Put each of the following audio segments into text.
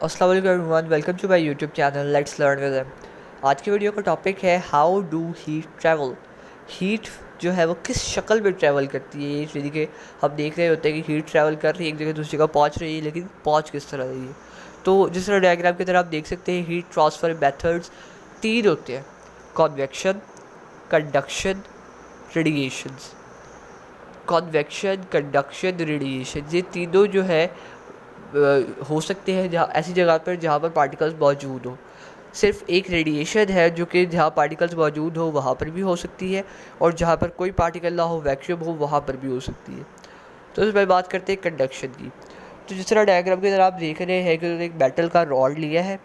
अस्सलाम वालेकुम everyone, welcome to my YouTube channel let's learn with them. आज की वीडियो का टॉपिक है how do heat travel. Heat जो है वो किस शक्ल में ट्रैवल करती है। ये यदि कि हम देख रहे होते हैं कि हीट ट्रैवल कर रही है, एक जगह दूसरी जगह पहुंच रही है, लेकिन पहुंच किस तरह रही है। तो जिस तरह डायग्राम की तरह आप देख सकते हैं, हीट ट्रांसफ़र मेथड्स तीन होते हैं: convection, conduction, radiations. Convection, conduction, radiation, ये तीनों जो है हो सकते हैं जहाँ ऐसी जगह पर जहाँ पर पार्टिकल्स मौजूद हो। सिर्फ एक रेडिएशन है जो कि जहाँ पार्टिकल्स मौजूद हो वहाँ पर भी हो सकती है, और जहाँ पर कोई पार्टिकल ना हो, वैक्यूम हो, वहाँ पर भी हो सकती है। तो इसमें बात करते हैं कंडक्शन की। तो जिस तरह डायग्राम की तरह आप देख रहे हैं कि उन्होंने एक मेटल का रॉड लिया है,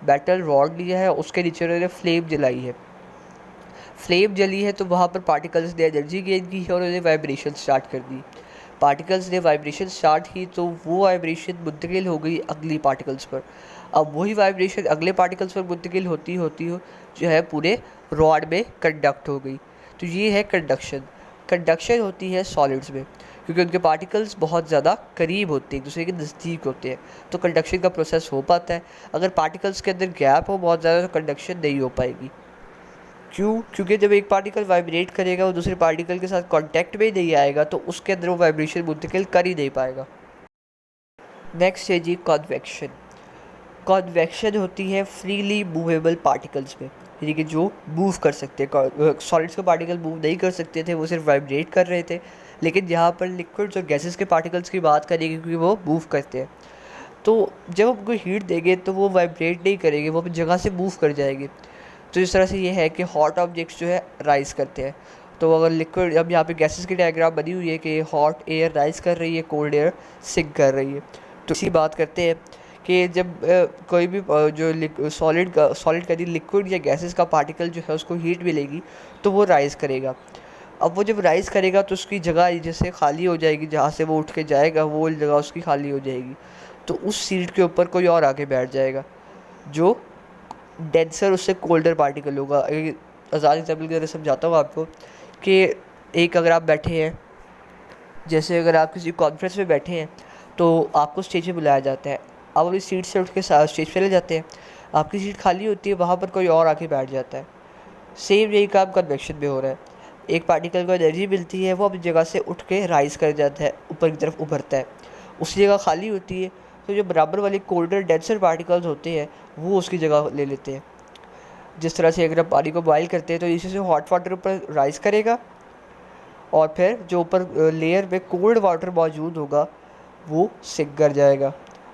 मेटल रॉड लिया है, उसके नीचे उन्होंने फ्लेम जलाई है। फ्लेम जली है तो वहाँ पर पार्टिकल्स ने एनर्जी गेन की है और उन्होंने वाइब्रेशन स्टार्ट कर दी। पार्टिकल्स ने वाइब्रेशन स्टार्ट की तो वो वाइब्रेशन मुंतकिल हो गई अगली पार्टिकल्स पर। अब वही वाइब्रेशन अगले पार्टिकल्स पर मुंतकिल होती होती हो जो है पूरे रॉड में कंडक्ट हो गई। तो ये है कंडक्शन। कंडक्शन होती है सॉलिड्स में, क्योंकि उनके पार्टिकल्स बहुत ज़्यादा करीब होते हैं, एक दूसरे के नज़दीक होते हैं, तो कंडक्शन का प्रोसेस हो पाता है। अगर पार्टिकल्स के अंदर गैप हो बहुत ज़्यादा तो कंडक्शन नहीं हो पाएगी। क्यों? क्योंकि जब एक पार्टिकल वाइब्रेट करेगा वो दूसरे पार्टिकल के साथ कांटेक्ट में ही नहीं आएगा, तो उसके अंदर वो वाइब्रेशन मुंतकिल कर ही नहीं पाएगा। नेक्स्ट है जी कन्वेक्शन। कन्वेक्शन होती है फ्रीली मूवेबल पार्टिकल्स में, यानी कि जो मूव कर सकते हैं। सॉलिड्स के पार्टिकल मूव नहीं कर सकते थे, वो सिर्फ वाइब्रेट कर रहे थे। लेकिन यहाँ पर लिक्विड्स और गैसेस के पार्टिकल्स की बात करेंगे क्योंकि वो मूव करते हैं। तो जब हम उनको हीट देंगे तो वो वाइब्रेट नहीं करेंगे, वो अपनी जगह से मूव कर जाएंगे। तो इस तरह से ये है कि हॉट ऑब्जेक्ट्स जो है राइज करते हैं। तो अगर लिक्विड, अब यहाँ पे गैसेस की डायग्राम बनी हुई है कि हॉट एयर राइज कर रही है, कोल्ड एयर सिंक कर रही है। तो इसी बात करते हैं कि जब कोई भी जो सॉलिड का लिक्विड या गैसेस का पार्टिकल जो है उसको हीट मिलेगी तो वो राइज़ करेगा। अब वो जब राइज़ करेगा तो उसकी जगह जैसे खाली हो जाएगी, जहाँ से वो उठ के जाएगा वो जगह उसकी खाली हो जाएगी। तो उस सीट के ऊपर कोई और आके बैठ जाएगा जो डेंसर, उससे कोल्डर पार्टिकल होगा। एक आज़ाद एग्जाम्पल की तरह समझाता हूँ आपको कि एक अगर आप बैठे हैं, जैसे अगर आप किसी कॉन्फ्रेंस में बैठे हैं तो आपको स्टेज पे बुलाया जाता है। आप अपनी सीट से उठ के स्टेज पे चले जाते हैं, आपकी सीट खाली होती है, वहाँ पर कोई और आके बैठ जाता है। सेम यही काम कन्वेक्शन में हो रहा है। एक पार्टिकल को एनर्जी मिलती है, वो अपनी जगह से उठ के राइज कर जाता है, ऊपर की तरफ उभरता है। उसी जगह खाली होती है तो जो बराबर वाले कोल्डर डेंसर पार्टिकल्स होते हैं वो उसकी जगह ले लेते हैं। जिस तरह से अगर आप पानी को बॉयल करते हैं तो इसी से हॉट वाटर ऊपर राइज करेगा, और फिर जो ऊपर लेयर में कोल्ड वाटर मौजूद होगा वो सिक कर जाएगा।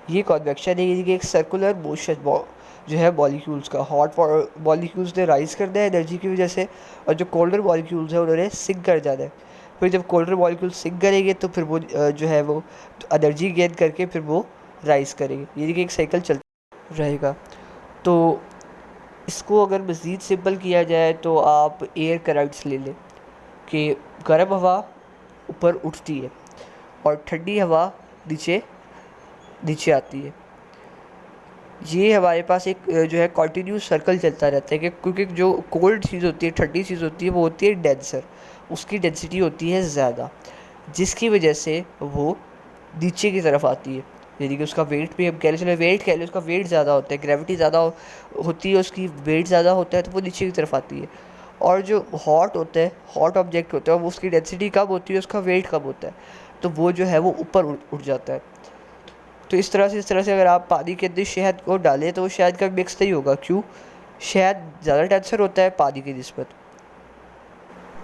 ये कन्वेक्शन है, ये एक सर्कुलर मोशन जो है मॉलिक्यूल्स का। हॉट मॉलिक्यूल्स ने राइज करना है एनर्जी की वजह से, और जो कोल्डर मॉलिक्यूल्स है उन्होंने सिंक कर जाना है। फिर जब कोल्डर मॉलिक्यूल सिंक करेंगे तो फिर वो जो है वो एनर्जी गेन करके फिर वो राइज करेंगे। ये एक साइकिल चलता रहेगा। तो इसको अगर मज़ीद सिंपल किया जाए तो आप एयर करंट्स ले लें कि गर्म हवा ऊपर उठती है और ठंडी हवा नीचे नीचे आती है। ये हमारे पास एक जो है कंटिन्यूस सर्कल चलता रहता है कि क्योंकि जो कोल्ड चीज़ होती है, ठंडी चीज़ होती है, वो होती है डेंसर, उसकी डेंसिटी होती है ज़्यादा, जिसकी वजह से वो नीचे की तरफ आती है। यानी कि उसका वेट भी हम कह लें, चलो वेट कह लें, उसका वेट ज़्यादा होता है, ग्रेविटी ज़्यादा होती है, उसकी वेट ज़्यादा होता है, तो वो नीचे की तरफ आती है। और जो हॉट होता है, हॉट ऑब्जेक्ट होता है, वो उसकी डेंसिटी कम होती है, उसका वेट कम होता है, तो वो जो है वो ऊपर उठ जाता है। तो इस तरह से अगर आप पानी के अंदर शहद को डालें तो वो शहद का मिक्स नहीं होगा। क्यों? शहद ज़्यादा डेंसर होता है पानी की निस्बत,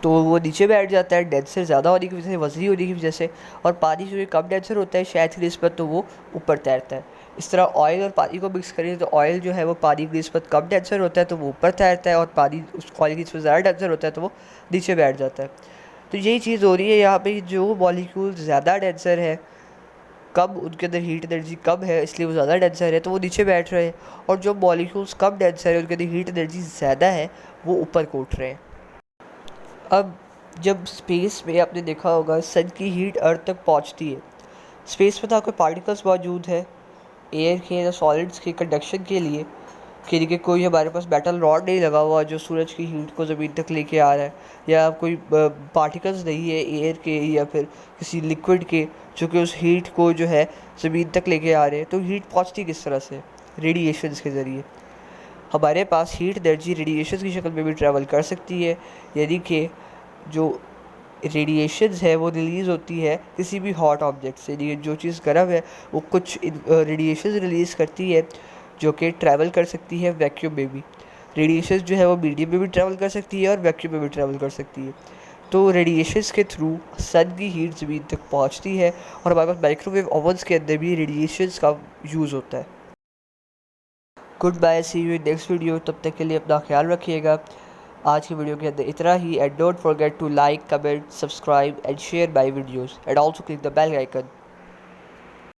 तो वो नीचे बैठ जाता है डेंसर ज़्यादा होने की वजह से, वज़नी होने की वजह से। और पानी जो कम डेंसर होता है शहद की निस्बत, तो वो ऊपर तैरता है। इस तरह ऑयल और पानी को मिक्स करें तो ऑयल जो है वो पानी की निस्बत कम डेंसर होता है तो वो ऊपर तैरता है, और पानी उस ऑयल की निस्बत ज़्यादा डेंसर होता है तो वो नीचे बैठ जाता है। तो यही चीज़ हो रही है यहाँ पे, जो मॉलिक्यूल ज़्यादा डेंसर है, कम उनके अंदर हीट एनर्जी कम है इसलिए वो ज़्यादा डेंसर है तो वो नीचे बैठ रहे हैं, और जो मॉलिक्यूल्स कम डेंसर है उनके अंदर हीट एनर्जी ज़्यादा है वो ऊपर को उठ रहे हैं। अब जब स्पेस में आपने देखा होगा सन की हीट अर्थ तक पहुंचती है, स्पेस में तो आपके पार्टिकल्स मौजूद है एयर के या सॉलिड्स के कंडक्शन के लिए, कि देखिए कोई हमारे पास मेटल रॉड नहीं लगा हुआ जो सूरज की हीट को ज़मीन तक लेके आ रहा है, या कोई पार्टिकल्स नहीं है एयर के या फिर किसी लिक्विड के जो कि उस हीट को जो है ज़मीन तक लेके आ रहे हैं। तो हीट पहुंचती किस तरह से? रेडिएशंस के ज़रिए। हमारे पास हीट एनर्जी रेडिएशंस की शक्ल में भी ट्रैवल कर सकती है, यानी कि जो रेडिएशंस है वो रिलीज़ होती है किसी भी हॉट ऑब्जेक्ट से। यानी जो चीज़ गर्म है वो कुछ रेडिएशंस रिलीज़ करती है जो कि ट्रैवल कर सकती है वैक्यूम में भी। रेडिएशंस जो है वो मीडियम में भी ट्रैवल कर सकती है और वैक्यूम में भी ट्रैवल कर सकती है। तो रेडिएशंस के थ्रू सन की हीट ज़मीन तक पहुंचती है, और हमारे पास माइक्रोवेव ओवन्स के अंदर भी रेडिएशंस का यूज़ होता है। Goodbye, see you in next video. तब तक के लिए अपना ख्याल रखिएगा। आज की वीडियो के अंदर इतना ही, and don't forget to like, comment, subscribe and share my videos, and also click the bell icon